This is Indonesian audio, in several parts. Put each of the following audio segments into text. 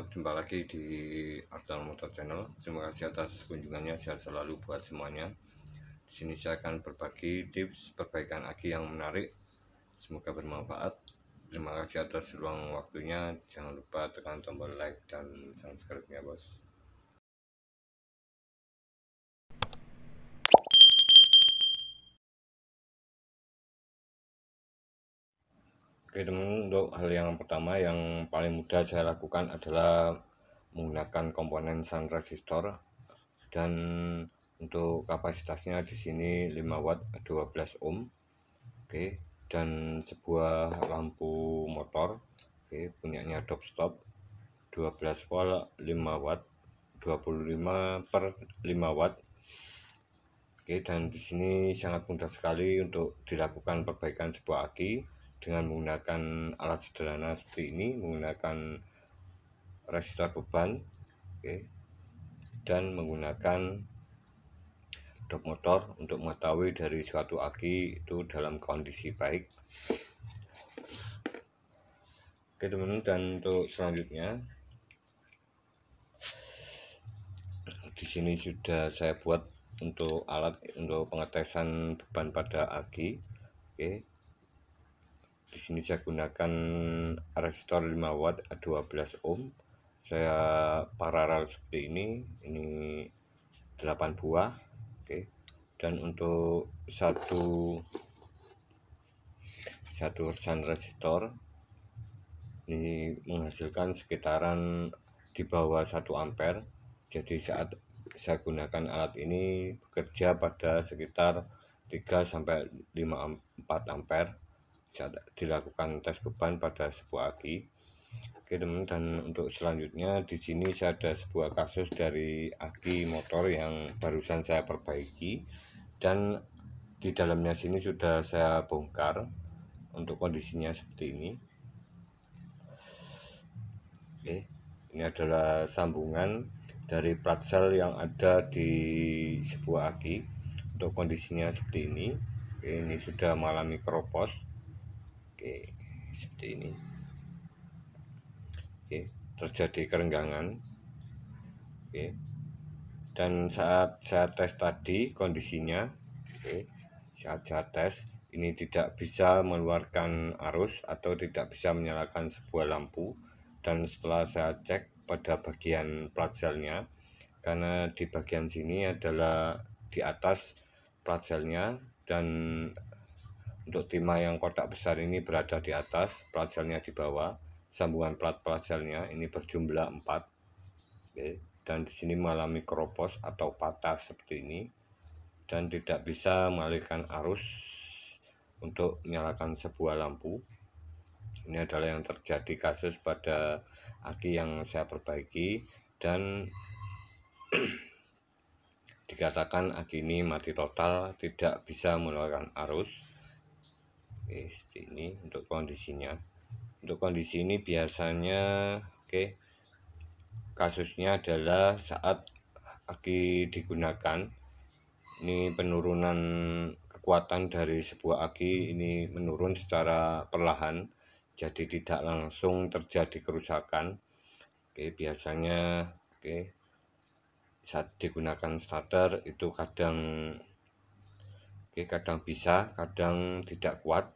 jumpa lagi di Ardal Motor Channel. Terima kasih atas kunjungannya, sehat selalu buat semuanya. Di sini saya akan berbagi tips perbaikan aki yang menarik. Semoga bermanfaat. Terima kasih atas ruang waktunya. Jangan lupa tekan tombol like dan subscribe-nya, bos. Oke teman, untuk hal yang pertama yang paling mudah saya lakukan adalah menggunakan komponen shunt resistor, dan untuk kapasitasnya di sini 5 watt 12 ohm. Oke, dan sebuah lampu motor, oke, punyanya Dopstop 12 volt 5 watt 25/5 watt. Oke, dan di sini sangat mudah sekali untuk dilakukan perbaikan sebuah aki dengan menggunakan alat sederhana seperti ini, menggunakan resistor beban, oke, dan menggunakan dop motor untuk mengetahui dari suatu aki itu dalam kondisi baik. Oke teman-teman, dan untuk selanjutnya di sini sudah saya buat untuk alat untuk pengetesan beban pada aki. Oke, di sini saya gunakan resistor 5 watt 12 ohm. Saya paralel seperti ini 8 buah. Oke, dan untuk satu shunt resistor ini menghasilkan sekitaran di bawah 1 ampere. Jadi saat saya gunakan alat ini bekerja pada sekitar 3-4 ampere saat dilakukan tes beban pada sebuah aki. Oke teman, dan untuk selanjutnya di sini saya ada sebuah kasus dari aki motor yang barusan saya perbaiki, dan di dalamnya sini sudah saya bongkar untuk kondisinya seperti ini. Oke, ini adalah sambungan dari plat sel yang ada di sebuah aki. Untuk kondisinya seperti ini. Oke, ini sudah mengalami keropos. Oke, seperti ini. Oke, terjadi kerenggangan. Oke, dan saat saya tes tadi kondisinya, oke, saat saya tes ini tidak bisa mengeluarkan arus atau tidak bisa menyalakan sebuah lampu. Dan setelah saya cek pada bagian plat selnya, karena di bagian sini adalah di atas plat selnya, dan untuk timah yang kotak besar ini berada di atas, plat selnya di bawah, sambungan plat selnya ini berjumlah 4. Oke, dan di sini mengalami keropos atau patah seperti ini, dan tidak bisa mengalirkan arus untuk menyalakan sebuah lampu. Ini adalah yang terjadi kasus pada aki yang saya perbaiki, dan dikatakan aki ini mati total, tidak bisa mengeluarkan arus. Oke, seperti ini untuk kondisinya. Untuk kondisi ini biasanya, oke, kasusnya adalah saat aki digunakan, ini penurunan kekuatan dari sebuah aki ini menurun secara perlahan, jadi tidak langsung terjadi kerusakan. Oke, biasanya oke, saat digunakan starter itu kadang bisa, kadang tidak kuat,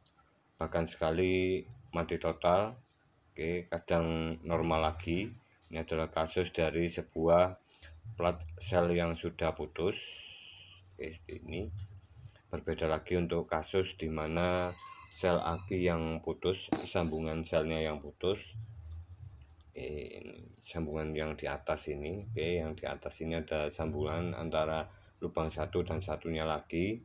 bahkan sekali mati total. Oke, kadang normal lagi. Ini adalah kasus dari sebuah plat sel yang sudah putus. Oke, ini berbeda lagi untuk kasus di mana sel aki yang putus, sambungan selnya yang putus. Oke, sambungan yang di atas ini, oke, yang di atas ini ada sambungan antara lubang satu dan satunya lagi.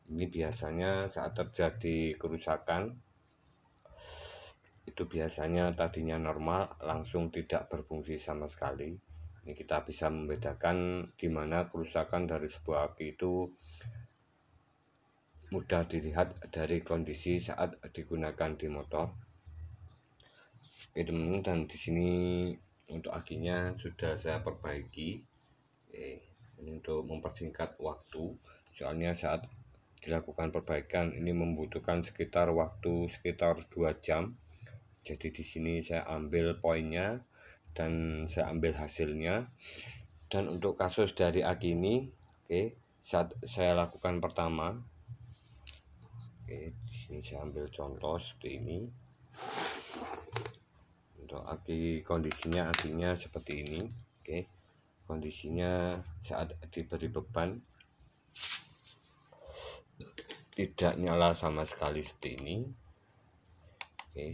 Ini biasanya saat terjadi kerusakan itu biasanya tadinya normal langsung tidak berfungsi sama sekali. Ini kita bisa membedakan di mana kerusakan dari sebuah aki itu mudah dilihat dari kondisi saat digunakan di motor. Oke teman-teman, dan di sini untuk akinya sudah saya perbaiki. Oke, ini untuk mempersingkat waktu, soalnya saat dilakukan perbaikan ini membutuhkan waktu sekitar 2 jam. Jadi di sini saya ambil poinnya dan saya ambil hasilnya. Dan untuk kasus dari aki ini, saat saya lakukan pertama, di sini saya ambil contoh seperti ini. Untuk aki, kondisinya akinya seperti ini. Kondisinya saat diberi beban tidak nyala sama sekali seperti ini.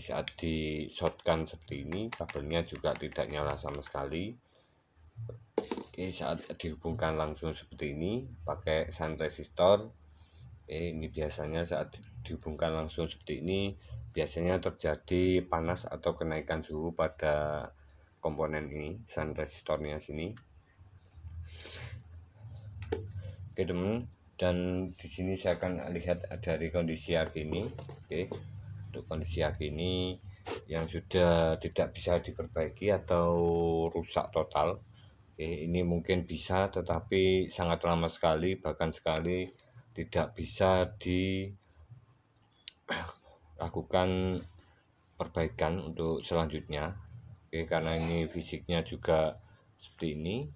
Saat di shotkan seperti ini, kabelnya juga tidak nyala sama sekali. Saat dihubungkan langsung seperti ini pakai shunt resistor, ini biasanya saat dihubungkan langsung seperti ini biasanya terjadi panas atau kenaikan suhu pada komponen ini, shunt resistornya sini. Oke teman, dan di sini saya akan lihat dari kondisi aki ini. Untuk kondisi aki ini yang sudah tidak bisa diperbaiki atau rusak total. Ini mungkin bisa, tetapi sangat lama sekali, bahkan sekali tidak bisa dilakukan perbaikan untuk selanjutnya. Karena ini fisiknya juga seperti ini.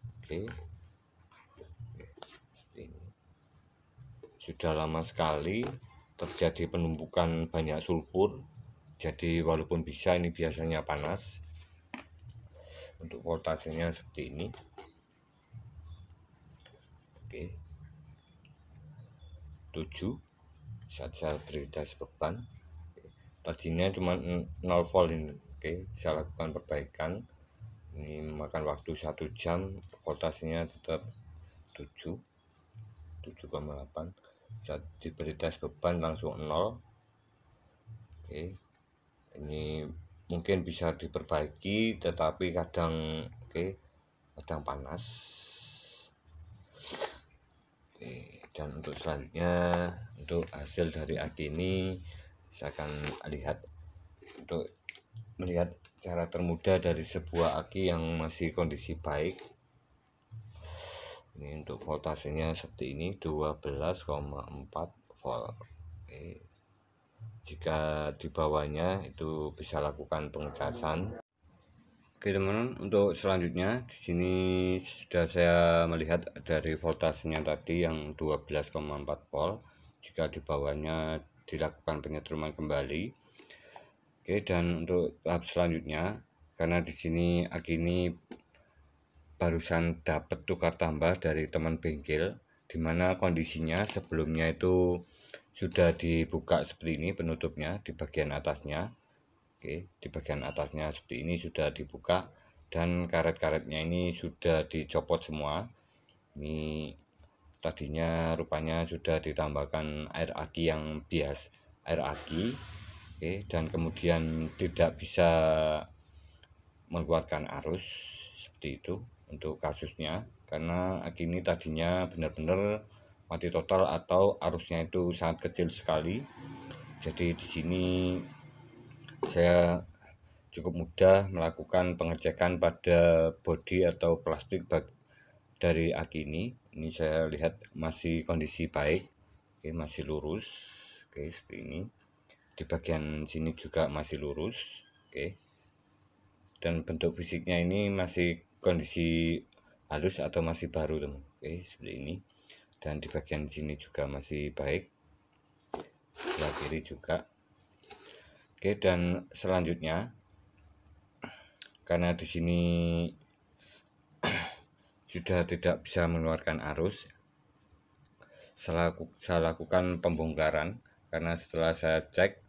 Sudah lama sekali terjadi penumpukan banyak sulfur. Jadi walaupun bisa, ini biasanya panas. Untuk voltasenya seperti ini. 7 saat saya beri tes beban. Tadinya cuma 0 volt ini. Saya lakukan perbaikan. Ini memakan waktu 1 jam, voltasenya tetap 7,8. Saat diberi tes beban langsung 0. Ini mungkin bisa diperbaiki, tetapi kadang panas. Dan untuk selanjutnya, untuk hasil dari aki ini saya akan lihat untuk melihat cara termudah dari sebuah aki yang masih kondisi baik. Ini untuk voltasenya seperti ini, 12,4 volt. Jika di bawahnya itu bisa lakukan pengecasan. Teman-teman, untuk selanjutnya di sini sudah saya melihat dari voltasenya tadi yang 12,4 volt. Jika di bawahnya dilakukan penyetruman kembali. Dan untuk tahap selanjutnya, karena di sini aki ini barusan dapat tukar tambah dari teman bengkel, dimana kondisinya sebelumnya itu sudah dibuka seperti ini penutupnya di bagian atasnya. Di bagian atasnya seperti ini sudah dibuka, dan karet-karetnya ini sudah dicopot semua. Ini tadinya rupanya sudah ditambahkan air aki yang bias, air aki, dan kemudian tidak bisa mengeluarkan arus seperti itu untuk kasusnya, karena aki ini tadinya benar-benar mati total atau arusnya itu sangat kecil sekali. Jadi di sini saya cukup mudah melakukan pengecekan pada bodi atau plastik dari aki ini. Ini saya lihat masih kondisi baik, masih lurus, seperti ini. Di bagian sini juga masih lurus, dan bentuk fisiknya ini masih kondisi halus atau masih baru, teman. Seperti ini. Dan di bagian sini juga masih baik, sebelah kiri juga. Dan selanjutnya, karena di sini sudah tidak bisa mengeluarkan arus, saya lakukan pembongkaran. Karena setelah saya cek,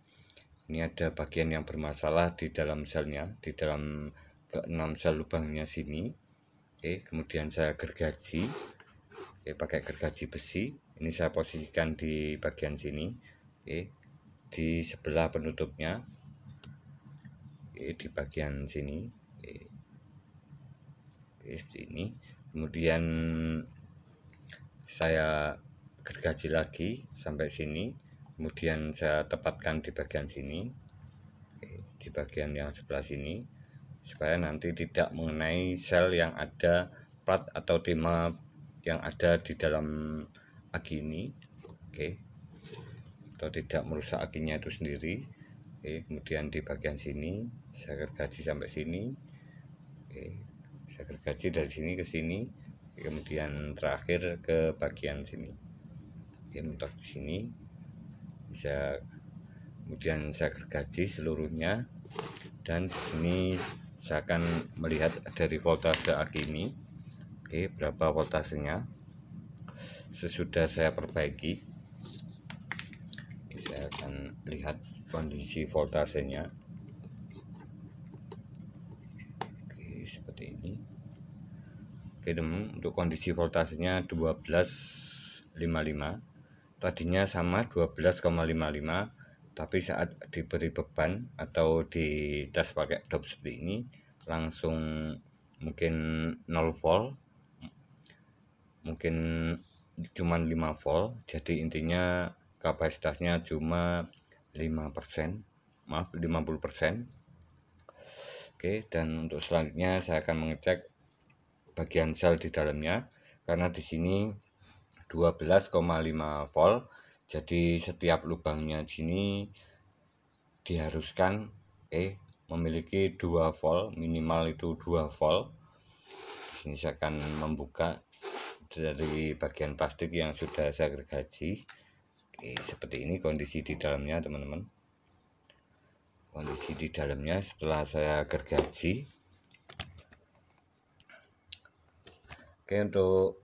ini ada bagian yang bermasalah di dalam selnya, di dalam ke-6 sel lubangnya sini. Kemudian saya gergaji, pakai gergaji besi. Ini saya posisikan di bagian sini, di sebelah penutupnya, di bagian sini, seperti ini. Kemudian saya gergaji lagi sampai sini, kemudian saya tepatkan di bagian sini, di bagian yang sebelah sini, supaya nanti tidak mengenai sel yang ada plat atau timah yang ada di dalam aki ini, atau tidak merusak akinya itu sendiri. Kemudian di bagian sini saya gergaji sampai sini, Oke, saya gergaji dari sini ke sini, kemudian terakhir ke bagian sini. Oke, mentok di sini bisa, kemudian saya gergaji seluruhnya, dan di sini saya akan melihat dari voltase aki ini. Oke, berapa voltasenya. Sesudah saya perbaiki, saya akan lihat kondisi voltasenya. Oke, seperti ini. Oke teman, untuk kondisi voltasenya 12,55. Tadinya sama 12,55, tapi saat diberi beban atau dites pakai dop seperti ini langsung mungkin 0 volt, mungkin cuma 5 volt. Jadi intinya kapasitasnya cuma 5%, maaf 50%. Oke, dan untuk selanjutnya saya akan mengecek bagian sel di dalamnya, karena di sini 12,5 volt. Jadi setiap lubangnya di sini diharuskan memiliki 2 volt, minimal itu 2 volt. Di sini saya akan membuka dari bagian plastik yang sudah saya gergaji. Oke, seperti ini kondisi di dalamnya teman-teman. Kondisi di dalamnya setelah saya gergaji. Oke, untuk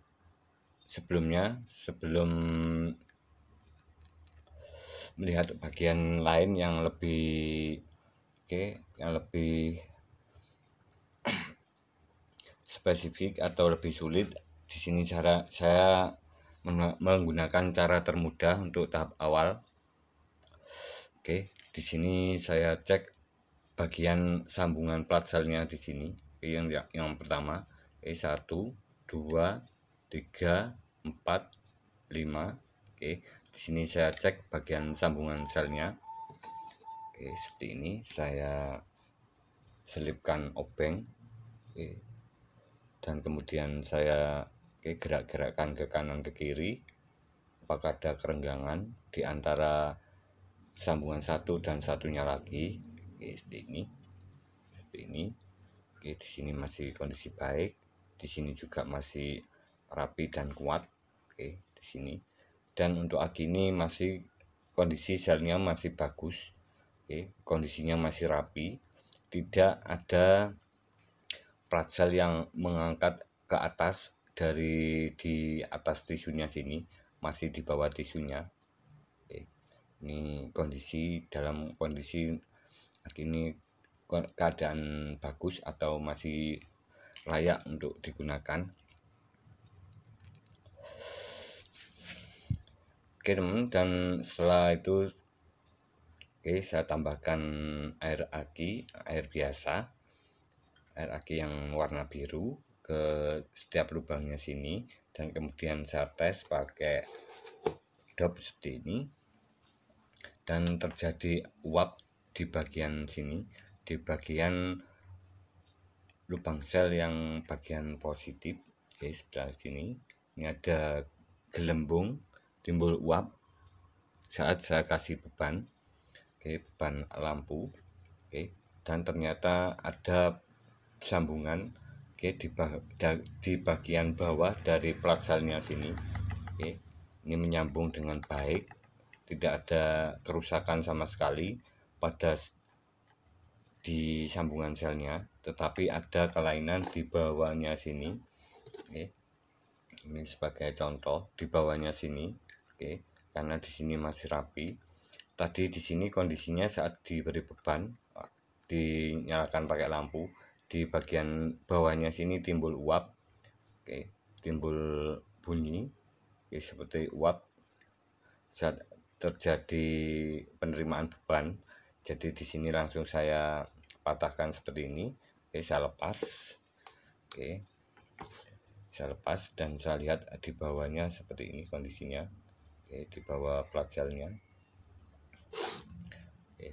sebelum melihat bagian lain yang lebih spesifik atau lebih sulit, di sini saya menggunakan cara termudah untuk tahap awal. Oke, di sini saya cek bagian sambungan plat selnya di sini. Yang pertama, 1, 2, 3, 4, 5. Oke, di sini saya cek bagian sambungan selnya. Oke, seperti ini saya selipkan obeng. Oke, dan kemudian saya gerak-gerakkan ke kanan ke kiri apakah ada kerenggangan di antara sambungan satu dan satunya lagi. Oke, seperti ini. Oke, di sini masih kondisi baik, di sini juga masih rapi dan kuat. Oke, di sini. Dan untuk aki ini masih kondisi selnya masih bagus. Oke, kondisinya masih rapi, tidak ada plat sel yang mengangkat ke atas dari di atas tisunya sini, masih di bawah tisunya. Oke, ini dalam kondisi ini keadaan bagus atau masih layak untuk digunakan. Oke teman, dan setelah itu saya tambahkan air biasa, air aki yang warna biru ke setiap lubangnya sini, dan kemudian saya tes pakai dop seperti ini, dan terjadi uap di bagian sini, di bagian lubang sel yang bagian positif. Oke, sebelah sini ini ada gelembung, timbul uap saat saya kasih beban, beban lampu. Dan ternyata ada sambungan di bagian bawah dari plat selnya sini. Ini menyambung dengan baik, tidak ada kerusakan sama sekali pada di sambungan selnya, tetapi ada kelainan di bawahnya sini. Ini sebagai contoh di bawahnya sini. Karena di sini masih rapi. Tadi di sini kondisinya saat diberi beban, dinyalakan pakai lampu, di bagian bawahnya sini timbul uap, timbul bunyi, seperti uap saat terjadi penerimaan beban. Jadi di sini langsung saya patahkan seperti ini. Saya lepas. Saya lepas dan saya lihat di bawahnya seperti ini kondisinya. Di bawah plat selnya.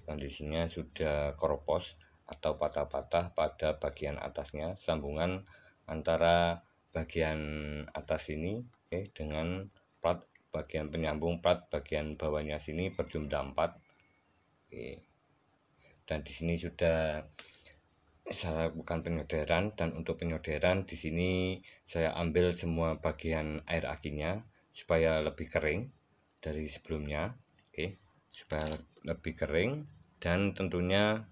Kondisinya sudah keropos atau patah-patah pada bagian atasnya, sambungan antara bagian atas ini dengan plat bagian penyambung plat bagian bawahnya sini berjumlah 4. Dan di sini sudah saya lakukan penyodern, dan untuk penyodern di sini saya ambil semua bagian air akinya supaya lebih kering dari sebelumnya. Oke, supaya lebih kering dan tentunya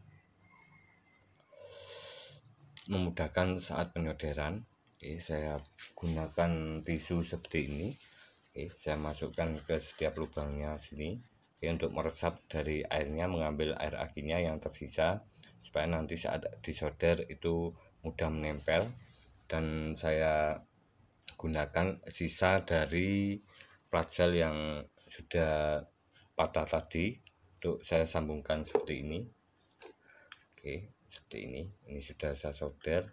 memudahkan saat penyodern. Oke, saya gunakan tisu seperti ini. Oke, saya masukkan ke setiap lubangnya sini. Oke, untuk meresap dari airnya, mengambil air akinya yang tersisa supaya nanti saat disolder itu mudah menempel. Dan saya gunakan sisa dari plat sel yang sudah patah tadi untuk saya sambungkan seperti ini. Oke, seperti ini sudah saya solder.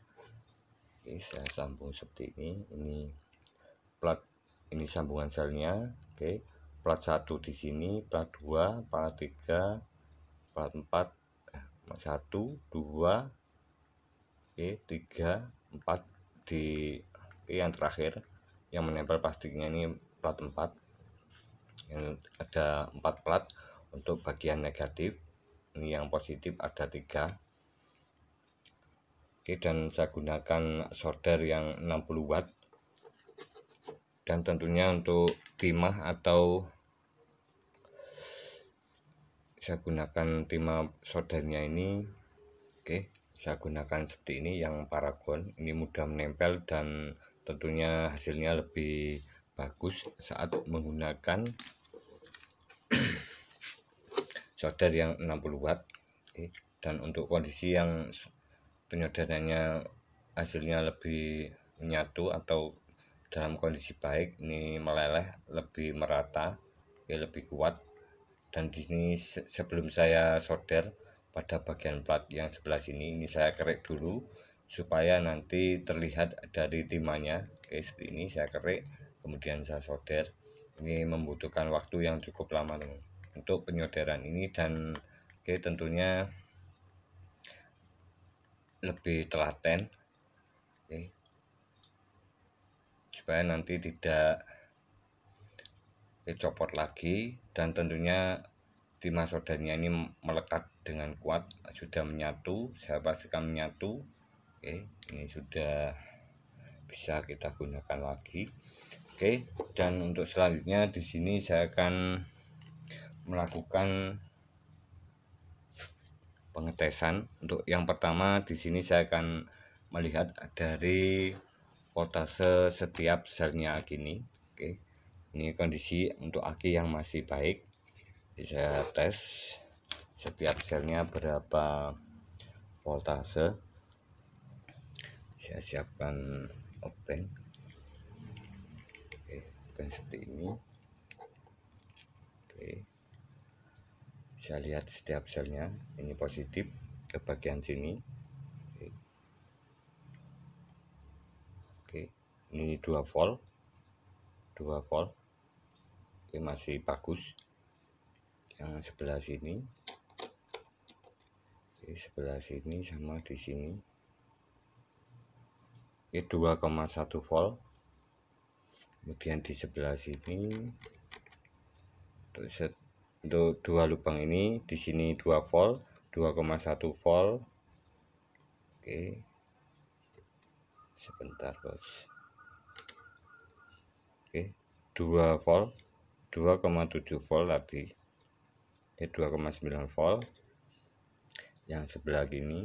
Oke, saya sambung seperti ini plat, ini sambungan selnya. Oke, plat 1 di sini, plat 2, plat 3, plat 4, 1, 2, oke, 3, 4 di yang terakhir yang menempel plastiknya ini plat 4. Yang ada 4 plat untuk bagian negatif. Ini yang positif ada 3. Oke, dan saya gunakan solder yang 60 watt. Dan tentunya untuk timah atau saya gunakan timah soldernya ini, oke, saya gunakan seperti ini yang paragon. Ini mudah menempel dan tentunya hasilnya lebih bagus saat menggunakan solder yang 60 watt. Oke, dan untuk kondisi yang penyoderannya hasilnya lebih menyatu atau dalam kondisi baik, ini meleleh lebih merata, ya, lebih kuat. Dan di sini sebelum saya solder pada bagian plat yang sebelah sini, ini saya kerik dulu supaya nanti terlihat dari timahnya. Oke, seperti ini saya kerik kemudian saya solder. Ini membutuhkan waktu yang cukup lama untuk penyoderan ini, dan oke, tentunya lebih telaten. Oke, supaya nanti tidak copot lagi, dan tentunya timah soldernya ini melekat dengan kuat, sudah menyatu, saya pastikan menyatu. Oke, ini sudah bisa kita gunakan lagi. Oke, dan untuk selanjutnya di sini saya akan melakukan pengetesan. Untuk yang pertama di sini saya akan melihat dari voltase setiap selnya aki ini. Oke, ini kondisi untuk aki yang masih baik. Jadi saya tes setiap selnya berapa voltase. Saya siapkan obeng. Oke, obeng seperti ini. Oke, saya lihat setiap selnya ini positif ke bagian sini. Oke, ini 2 volt. Oke, masih bagus. Yang sebelah sini, oke, sebelah sini sama di sini. Oke, 2,1 volt. Kemudian di sebelah sini untuk 2 lubang ini, di sini 2 volt, 2,1 volt. Oke, sebentar bos. Oke, 2 volt, 2,7 volt tadi. Oke, 2,9 volt. Yang sebelah ini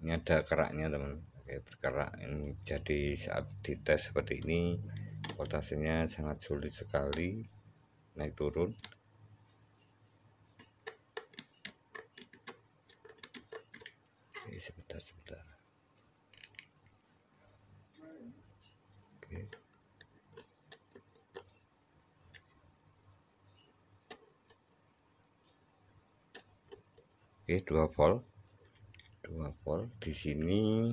ada keraknya teman. Oke, berkerak. Ini jadi saat dites seperti ini voltasenya sangat sulit sekali naik turun. Oke, sebentar. Oke. Oke, 2 volt. 2 volt di sini.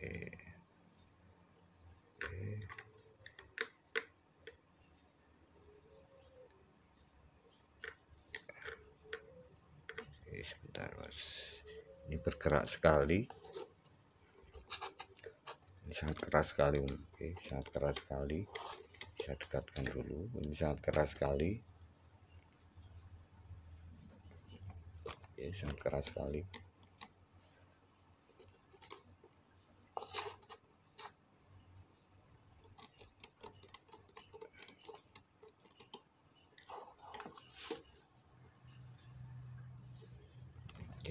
Oke. Oke, sebentar Mas. Ini bergerak sekali. Ini sangat keras sekali. Oke, sangat keras sekali. Saya dekatkan dulu. Ini sangat keras sekali. Oke, sangat keras sekali.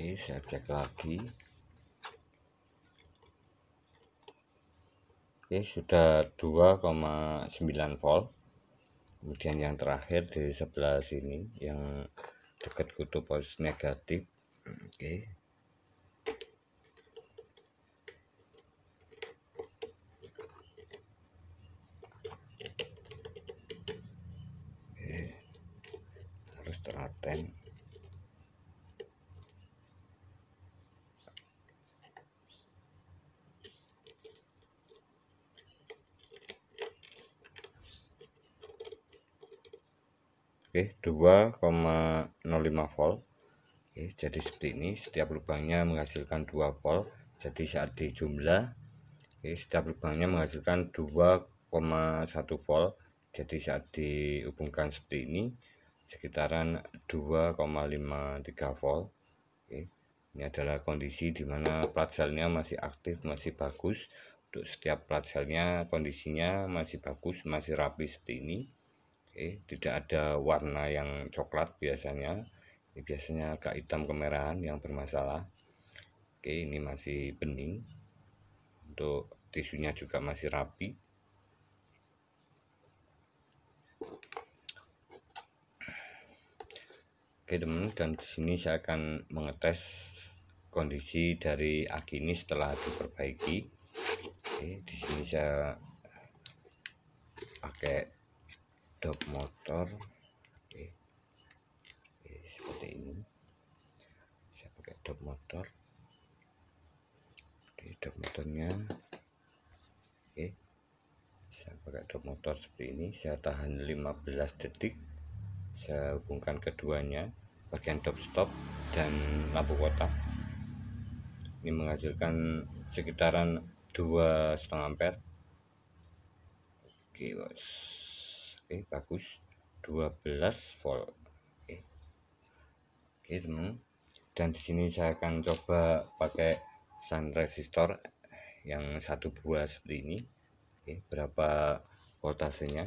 Oke, saya cek lagi. Oke, sudah 2,9 volt. Kemudian yang terakhir di sebelah sini yang dekat kutub posisi negatif. Oke. Harus telaten. Oke, 2,05 volt. Oke, jadi seperti ini, setiap lubangnya menghasilkan 2 volt. Jadi saat dijumlah, oke, setiap lubangnya menghasilkan 2,1 volt. Jadi saat dihubungkan seperti ini, sekitaran 2,53 volt. Oke, ini adalah kondisi di mana plat selnya masih aktif, masih bagus. Untuk setiap plat selnya kondisinya masih bagus, masih rapi seperti ini. Oke, tidak ada warna yang coklat biasanya. Ini biasanya agak hitam kemerahan yang bermasalah. Oke, ini masih bening. Untuk tisunya juga masih rapi. Oke teman, dan di sini saya akan mengetes kondisi dari aki ini setelah diperbaiki. Oke, di sini saya pakai dop motor. Oke, seperti ini. Saya pakai dop motor. Oke, dop motornya. Oke, saya pakai dop motor seperti ini. Saya tahan 15 detik. Saya hubungkan keduanya, bagian dop stop dan lampu kotak. Ini menghasilkan sekitaran 2,5 ampere. Oke, bos. Oke, bagus. 12 volt. Oke, teman. Dan di sini saya akan coba pakai shunt resistor yang satu buah seperti ini. Oke, berapa voltasenya?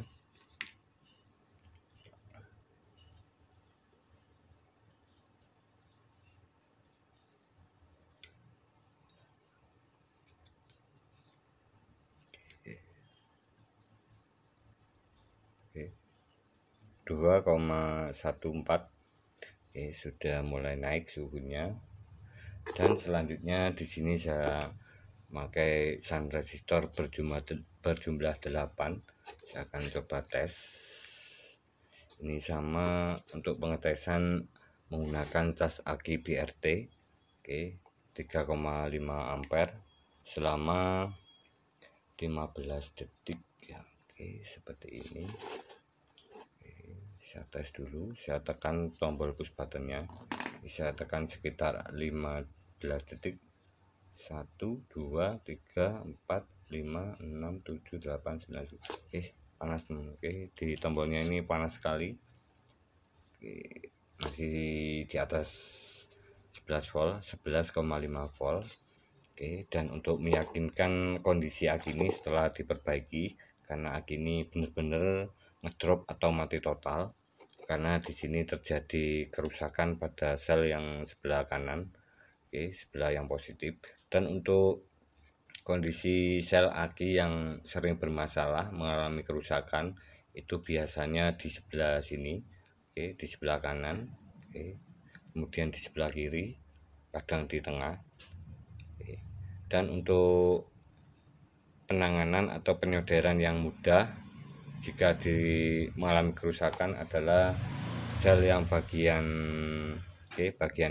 Oke, 2,14. Oke, sudah mulai naik suhunya. Dan selanjutnya di sini saya pakai shunt resistor berjumlah 8. Saya akan coba tes. Ini sama untuk pengetesan menggunakan cas aki BRT. Oke, 3,5 ampere selama 15 detik ya. Oke, seperti ini. Saya tes dulu, saya tekan tombol push buttonnya, saya tekan sekitar 15 detik. 1, 2, 3, 4, 5, 6, 7, 8, 9. Oke, panas teman. Oke, di tombolnya ini panas sekali. Oke, masih di atas 11 volt, 11,5 volt. Oke, dan untuk meyakinkan kondisi aki ini setelah diperbaiki, karena aki ini benar-benar ngedrop atau mati total, karena di sini terjadi kerusakan pada sel yang sebelah kanan. Oke, sebelah yang positif. Dan untuk kondisi sel aki yang sering bermasalah mengalami kerusakan itu biasanya di sebelah sini. Oke, di sebelah kanan. Oke, kemudian di sebelah kiri, kadang di tengah. Oke. Dan untuk penanganan atau penyodern yang mudah jika mengalami kerusakan adalah sel yang bagian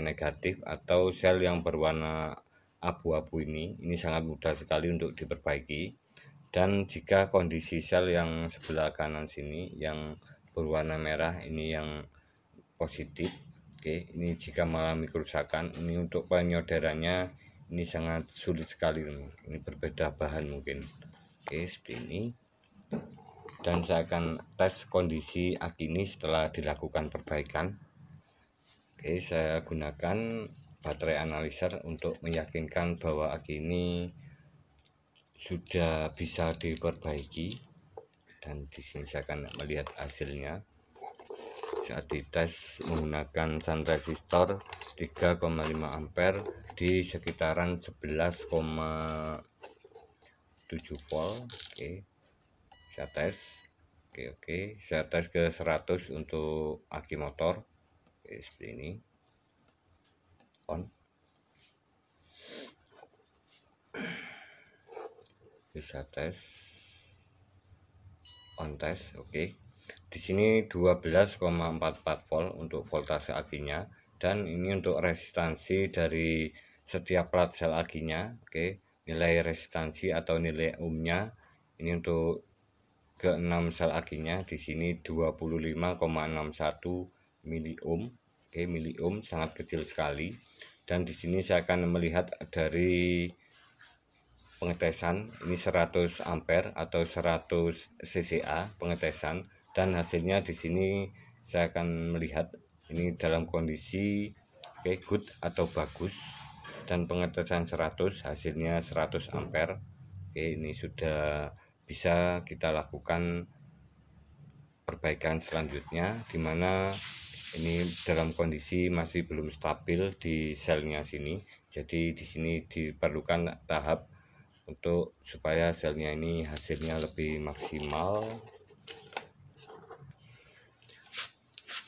negatif atau sel yang berwarna abu-abu ini sangat mudah sekali untuk diperbaiki. Dan jika kondisi sel yang sebelah kanan sini yang berwarna merah ini yang positif, oke, ini jika mengalami kerusakan, ini untuk penyoderannya ini sangat sulit sekali. Ini berbeda bahan mungkin. Oke, seperti ini. Dan saya akan tes kondisi aki ini setelah dilakukan perbaikan. Oke, saya gunakan baterai analyzer untuk meyakinkan bahwa aki ini sudah bisa diperbaiki. Dan di sini saya akan melihat hasilnya. saat dites menggunakan shunt resistor 3,5 ampere di sekitaran 11,7 volt. Oke, saya tes. Oke, saya tes ke 100 untuk aki motor. Oke, seperti ini. On. Bisa tes. On tes. Oke. Di sini 12,44 volt untuk voltase akinya, dan ini untuk resistansi dari setiap plat sel akinya. Oke, nilai resistansi atau nilai ohmnya ini untuk ke 6 sel akinya di sini 25,61 mili ohm. Oke, mili ohm sangat kecil sekali. Dan di sini saya akan melihat dari pengetesan ini 100 ampere atau 100 cca pengetesan, dan hasilnya di sini saya akan melihat ini dalam kondisi good atau bagus, dan pengetesan 100 hasilnya 100 ampere. Oke, ini sudah bisa kita lakukan perbaikan selanjutnya, dimana ini dalam kondisi masih belum stabil di selnya sini. Jadi di sini diperlukan tahap untuk supaya selnya ini hasilnya lebih maksimal.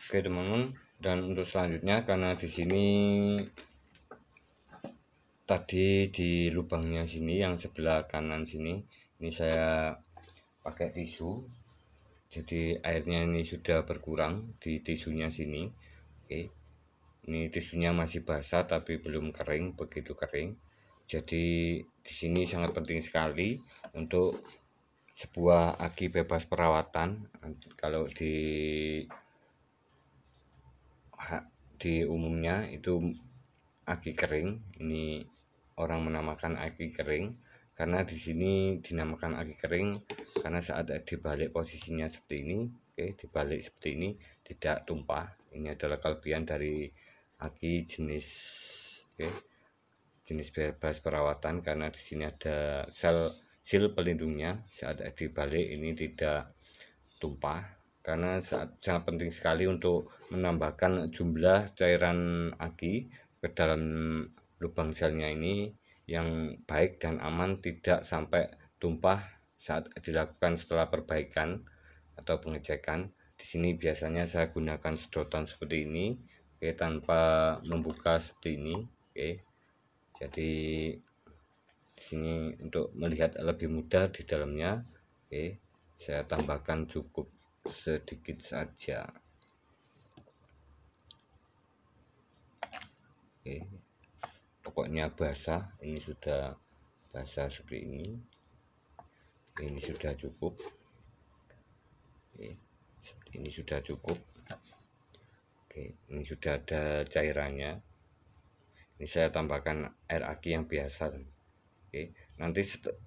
Oke teman-teman, dan untuk selanjutnya, karena di sini tadi di lubangnya sini yang sebelah kanan sini ini saya pakai tisu, jadi airnya ini sudah berkurang di tisunya sini. Oke, ini tisunya masih basah tapi belum kering, begitu kering. Jadi di sini sangat penting sekali untuk sebuah aki bebas perawatan. Kalau di umumnya itu aki kering, ini orang menamakan aki kering karena di sini dinamakan aki kering karena saat dibalik posisinya seperti ini, dibalik seperti ini tidak tumpah. Ini adalah kelebihan dari aki jenis jenis bebas perawatan, karena di sini ada seal pelindungnya, saat dibalik ini tidak tumpah. Karena sangat penting sekali untuk menambahkan jumlah cairan aki ke dalam lubang selnya ini yang baik dan aman, tidak sampai tumpah saat dilakukan setelah perbaikan atau pengecekan. Di sini biasanya saya gunakan sedotan seperti ini, tanpa membuka seperti ini. Jadi di sini untuk melihat lebih mudah di dalamnya. Saya tambahkan cukup sedikit saja. Pokoknya basah, ini sudah basah seperti ini. Ini sudah cukup. Ini sudah cukup. Ini sudah ada cairannya. Ini saya tambahkan air aki yang biasa. Nanti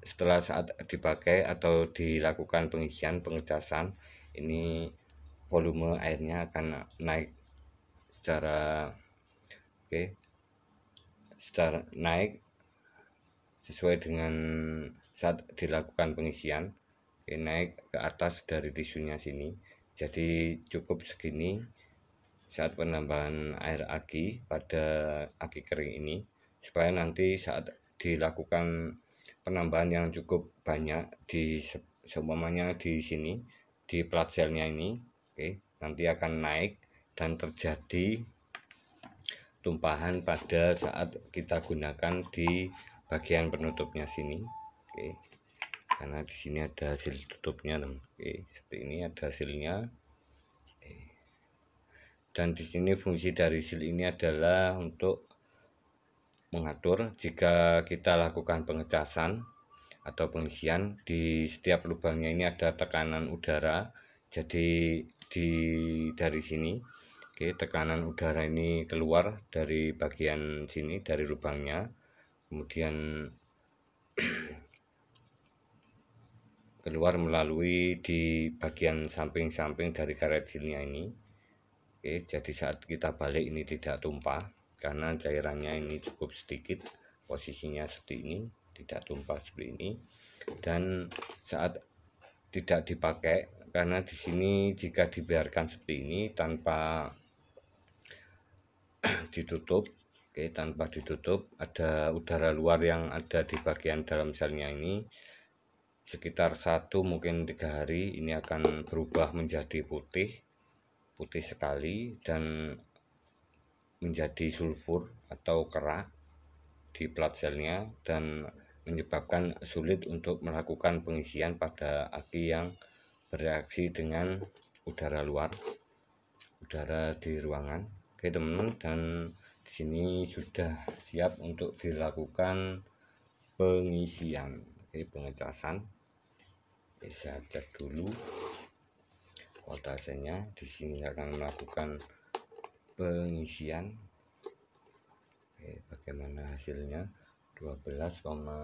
setelah saat dipakai atau dilakukan pengisian pengecasan, ini volume airnya akan naik secara naik sesuai dengan saat dilakukan pengisian. Naik ke atas dari tisunya sini. Jadi cukup segini saat penambahan air aki pada aki kering ini, supaya nanti saat dilakukan penambahan yang cukup banyak di seumpamanya di sini di plat selnya ini, nanti akan naik dan terjadi tumpahan pada saat kita gunakan di bagian penutupnya sini. Karena di sini ada hasil tutupnya, seperti ini ada hasilnya. Dan di sini fungsi dari seal ini adalah untuk mengatur jika kita lakukan pengecasan atau pengisian, di setiap lubangnya ini ada tekanan udara. Jadi dari sini tekanan udara ini keluar dari bagian sini dari lubangnya, kemudian keluar melalui di bagian samping-samping dari karet sealnya ini. Jadi saat kita balik ini tidak tumpah karena cairannya ini cukup sedikit, posisinya seperti ini, tidak tumpah seperti ini. Dan saat tidak dipakai, karena di sini jika dibiarkan seperti ini tanpa ditutup, tanpa ditutup, ada udara luar yang ada di bagian dalam selnya ini sekitar 1 mungkin 3 hari ini akan berubah menjadi putih sekali dan menjadi sulfur atau kerak di plat selnya dan menyebabkan sulit untuk melakukan pengisian pada aki yang bereaksi dengan udara luar, udara di ruangan. Oke teman-teman, dan di sini sudah siap untuk dilakukan pengisian, pengecasan. Saya cek dulu voltasenya. Di sini akan melakukan pengisian. Bagaimana hasilnya? 12,52.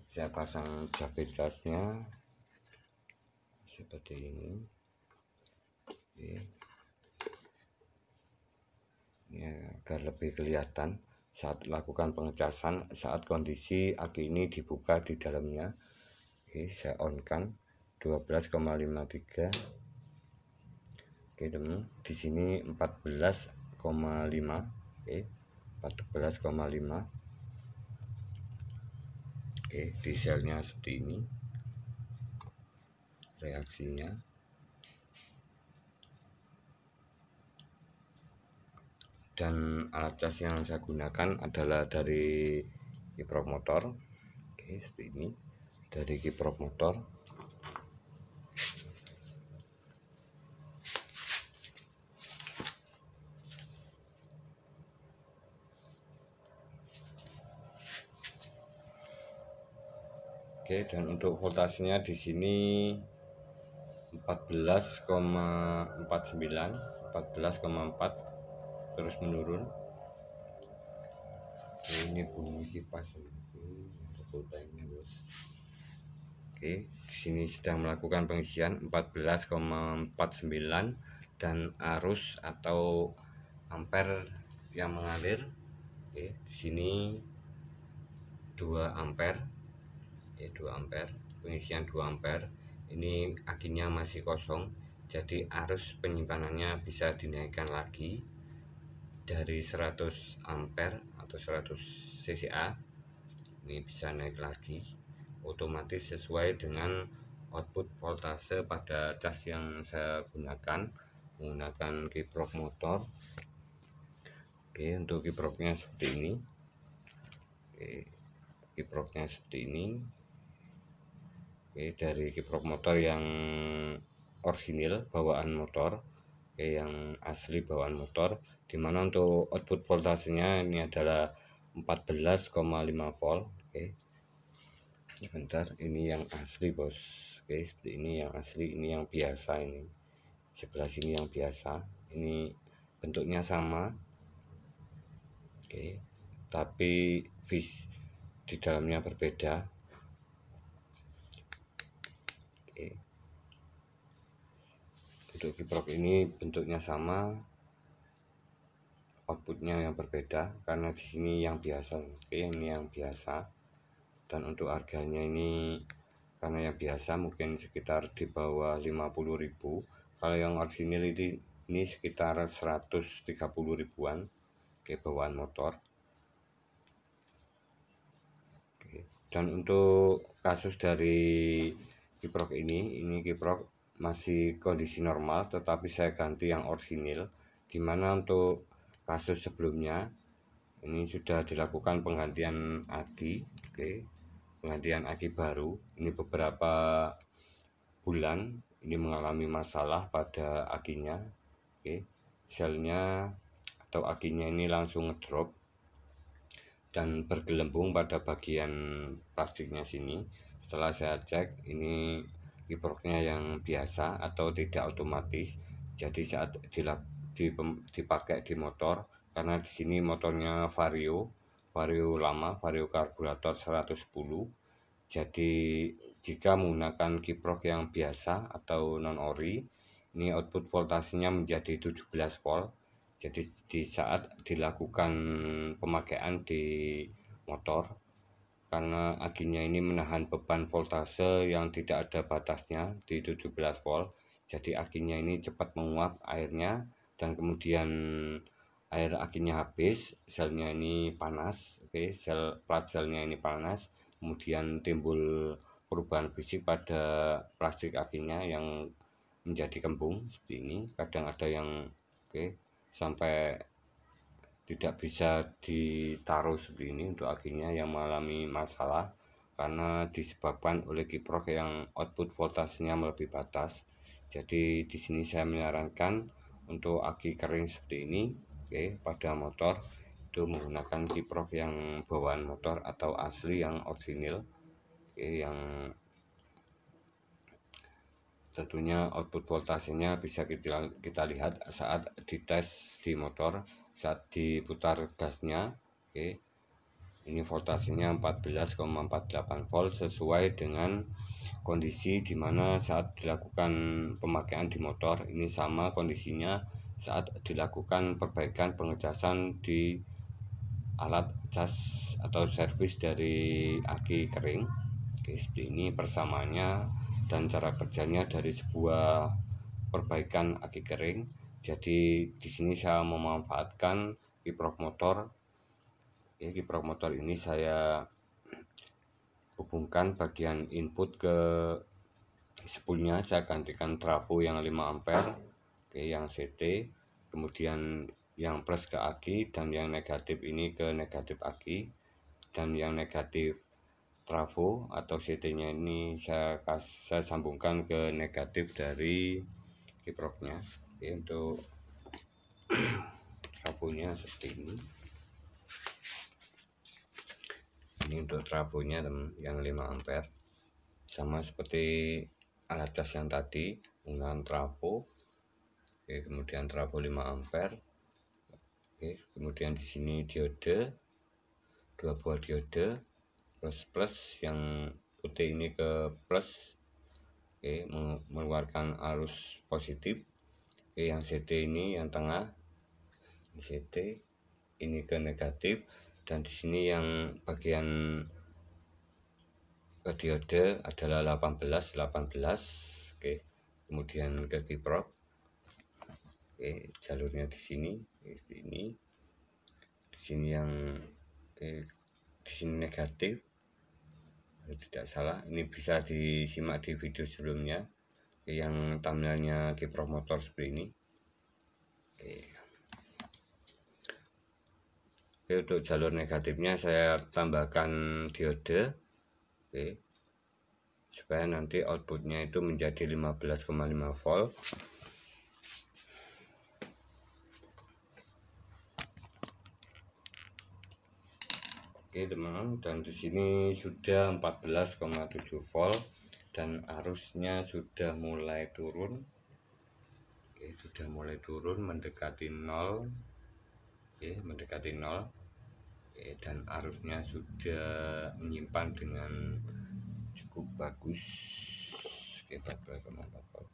Saya pasang jabet casnya seperti ini. Ini agar lebih kelihatan saat lakukan pengecasan, saat kondisi aki ini dibuka di dalamnya. Saya on kan 12,53. Teman, di sini 14,5. 14,5. Di selnya seperti ini reaksinya. Dan alat cas yang saya gunakan adalah dari kiprok motor. Seperti ini, dari kiprok motor. Dan untuk voltasenya di sini 14,49, 14,4 terus menurun. Ini bunyi kipas ini. Di sini sedang melakukan pengisian 14,49 dan arus atau ampere yang mengalir. Di sini 2 ampere. 2 ampere, pengisian 2 ampere. Ini akinya masih kosong, jadi arus penyimpanannya bisa dinaikkan lagi dari 100 ampere atau 100 cca. Ini bisa naik lagi otomatis sesuai dengan output voltase pada cas yang saya gunakan menggunakan kiprok motor. Untuk kiproknya seperti ini. Kiproknya seperti ini. Dari kiprok motor yang orsinil bawaan motor, yang asli bawaan motor, dimana untuk output voltasenya ini adalah 14,5 volt. Sebentar, ini yang asli bos. Seperti ini yang asli, ini yang biasa. Ini sebelah sini yang biasa, ini bentuknya sama, tapi vis di dalamnya berbeda. Untuk kiprok ini bentuknya sama, outputnya yang berbeda karena di sini yang biasa. Ini yang biasa. Dan untuk harganya ini karena yang biasa mungkin sekitar di bawah 50.000. Kalau yang orisinil ini sekitar 130 ribuan. Bawaan motor. Dan untuk kasus dari kiprok ini kiprok masih kondisi normal, tetapi saya ganti yang orsinil, dimana untuk kasus sebelumnya ini sudah dilakukan penggantian aki. Penggantian aki baru. Ini beberapa bulan ini mengalami masalah pada akinya. Selnya atau akinya ini langsung ngedrop dan bergelembung pada bagian plastiknya sini. Setelah saya cek, ini kiproknya yang biasa atau tidak otomatis. Jadi saat dipakai di motor, karena di sini motornya vario lama, vario karburator 110. Jadi jika menggunakan kiprok yang biasa atau non ori, ini output voltasenya menjadi 17 volt. Jadi di saat dilakukan pemakaian di motor, karena akinya ini menahan beban voltase yang tidak ada batasnya di 17 volt. Jadi akinya ini cepat menguap airnya, dan kemudian air akinya habis, selnya ini panas, plat selnya ini panas, kemudian timbul perubahan fisik pada plastik akinya yang menjadi kembung seperti ini. Kadang ada yang sampai tidak bisa ditaruh seperti ini untuk akinya yang mengalami masalah karena disebabkan oleh kiprok yang output voltasenya melebihi batas. Jadi di sini saya menyarankan untuk aki kering seperti ini, pada motor itu menggunakan kiprok yang bawaan motor atau asli yang orisinil, yang tentunya output voltasenya bisa kita lihat saat dites di motor, saat diputar gasnya. Ini voltasenya 14,48 volt sesuai dengan kondisi dimana saat dilakukan pemakaian di motor. Ini sama kondisinya saat dilakukan perbaikan pengecasan di alat cas atau servis dari aki kering. Seperti ini persamaannya dan cara kerjanya dari sebuah perbaikan aki kering. Jadi di sini saya memanfaatkan kiprok motor. Kiprok motor ini saya hubungkan bagian input ke spoolnya, saya gantikan trafo yang 5 ampere, yang CT, kemudian yang plus ke aki, dan yang negatif ini ke negatif aki, dan yang negatif trafo atau CT nya ini saya sambungkan ke negatif dari kiproknya. Untuk trafonya seperti ini. Ini untuk trafonya yang 5 ampere, sama seperti alat cas yang tadi menggunakan trafo. Kemudian trafo 5 ampere. Kemudian di sini diode, 2 buah diode plus yang putih ini ke plus, mengeluarkan arus positif. Yang CT ini yang tengah, CT ini ke negatif, dan di sini yang bagian ke diode adalah 18. Kemudian ke kiprok, jalurnya di sini, ini di sini yang di sini negatif, tidak salah. Ini bisa disimak di video sebelumnya yang thumbnailnya kiprok motor seperti ini. Untuk jalur negatifnya saya tambahkan diode, supaya nanti outputnya itu menjadi 15,5 volt. Teman-teman, dan di sini sudah 14,7 volt dan arusnya sudah mulai turun. Sudah mulai turun mendekati 0. Mendekati 0. Dan arusnya sudah menyimpan dengan cukup bagus. 14,4 volt.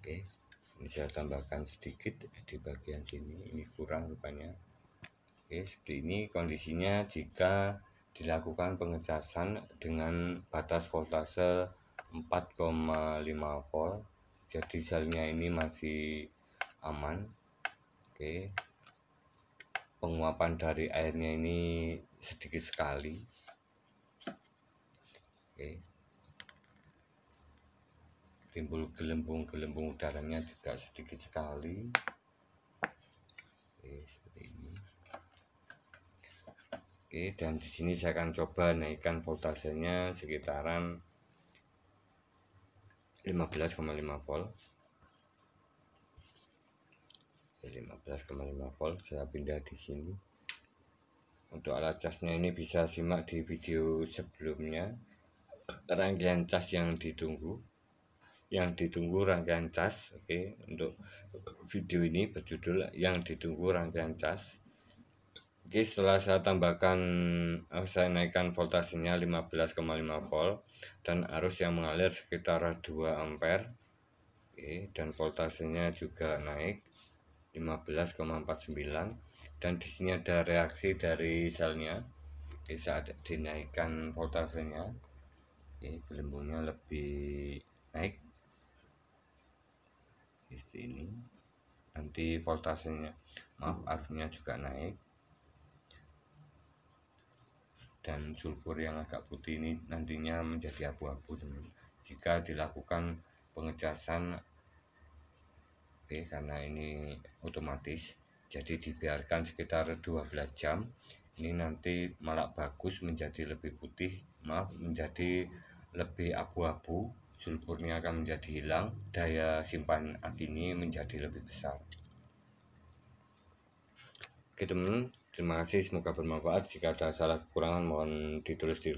Ini saya tambahkan sedikit di bagian sini, ini kurang rupanya. Seperti ini kondisinya jika dilakukan pengecasan dengan batas voltase 4,5 volt. Jadi selnya ini masih aman. Penguapan dari airnya ini sedikit sekali. Timbul gelembung-gelembung udaranya juga sedikit sekali. Seperti ini. Dan di sini saya akan coba naikkan voltasenya sekitaran 15,5 volt. 15,5 volt saya pindah di sini. Untuk alat casnya ini bisa simak di video sebelumnya, rangkaian cas yang ditunggu rangkaian cas. Untuk video ini berjudul yang ditunggu rangkaian cas. Setelah saya tambahkan, saya naikkan voltasenya 15,5 volt dan arus yang mengalir sekitar 2 ampere. Dan voltasenya juga naik 15,49, dan di sini ada reaksi dari selnya. Saat dinaikkan voltasenya, gelembungnya lebih naik seperti ini. Nanti voltasenya, arusnya juga naik, dan sulfur yang agak putih ini nantinya menjadi abu-abu jika dilakukan pengecasan. Karena ini otomatis, jadi dibiarkan sekitar 12 jam. Ini nanti malah bagus, menjadi lebih putih, menjadi lebih abu-abu, sulfurnya akan menjadi hilang, daya simpan ini menjadi lebih besar. Oke teman, terima kasih, semoga bermanfaat. Jika ada salah kekurangan mohon ditulis di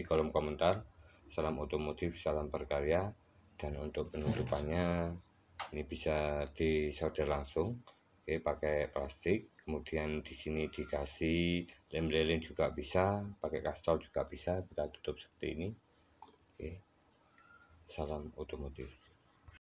kolom komentar. Salam otomotif, salam berkarya. Dan untuk penutupannya ini bisa disolder langsung, pakai plastik. Kemudian di sini dikasih lem lilin juga bisa, pakai kastol juga bisa. Kita tutup seperti ini. Salam otomotif.